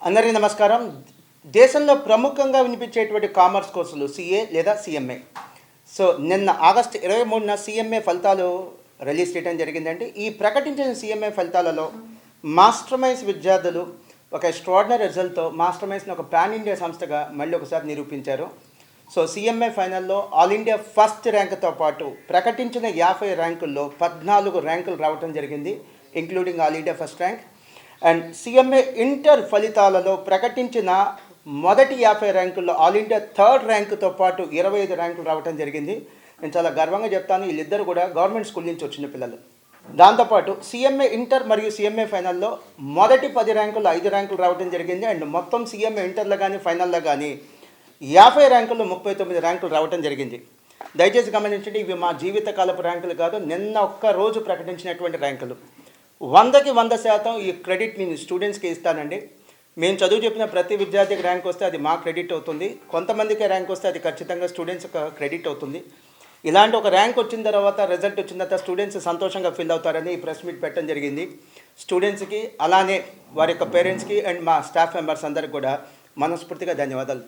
అందరికీ నమస్కారం. దేశంలో ప్రముఖంగా వినిపించేటువంటి కామర్స్ కోర్సులు సీఏ లేదా సీఎంఏ. సో నిన్న ఆగస్టు 23న సీఎంఏ ఫలితాలు రిలీజ్ చేయడం జరిగిందండి. ఈ ప్రకటించిన సీఎంఏ ఫలితాలలో మాస్టర్ మైండ్స్ విద్యార్థులు ఒక ఎక్స్ట్రాడినరీ రిజల్ట్తో మాస్టర్ మైండ్స్ని ఒక పాన్ ఇండియా సంస్థగా మళ్ళీ ఒకసారి నిరూపించారు. సో సీఎంఏ ఫైనల్లో ఆల్ ఇండియా ఫస్ట్ ర్యాంక్తో పాటు ప్రకటించిన 50 ర్యాంకుల్లో 14 ర్యాంకులు రావడం జరిగింది, including all India first rank. And CMA inter ఫలితాలలో ప్రకటించిన మొదటి 50 ర్యాంకుల్లో ఆల్ ఇండియా థర్డ్ ర్యాంకుతో పాటు 25 ర్యాంకులు రావడం జరిగింది. నేను చాలా గర్వంగా చెప్తాను, వీళ్ళిద్దరు కూడా గవర్నమెంట్ స్కూల్ నుంచి వచ్చిన పిల్లలు. దాంతోపాటు సీఎంఏ ఇంటర్ మరియు సీఎంఏ ఫైనల్లో మొదటి 10 ర్యాంకుల్లో 5 ర్యాంకులు రావడం జరిగింది. అండ్ మొత్తం సీఎంఏ ఇంటర్లో కానీ ఫైనల్లో కానీ 50 ర్యాంకుల్లో 39 ర్యాంకులు రావడం జరిగింది. దయచేసి గమనించండి, ఇవి మా జీవితకాలపు ర్యాంకులు కాదు, నిన్న ఒక్క రోజు ప్రకటించినటువంటి ర్యాంకులు. 100కి 100% ఈ క్రెడిట్ నేను స్టూడెంట్స్కి ఇస్తానండి. మేము చదువు చెప్పిన ప్రతి విద్యార్థికి ర్యాంక్ వస్తే అది మా క్రెడిట్ అవుతుంది, కొంతమందికి ర్యాంక్ వస్తే అది ఖచ్చితంగా స్టూడెంట్స్ క్రెడిట్ అవుతుంది. ఇలాంటి ఒక ర్యాంక్ వచ్చిన తర్వాత, రిజల్ట్ వచ్చిన తర్వాత స్టూడెంట్స్ సంతోషంగా ఫీల్ అవుతారని ఈ ప్రెస్ మీట్ పెట్టడం జరిగింది. స్టూడెంట్స్కి అలానే వారి యొక్క పేరెంట్స్కి అండ్ మా స్టాఫ్ మెంబర్స్ అందరికి కూడా మనస్ఫూర్తిగా ధన్యవాదాలు.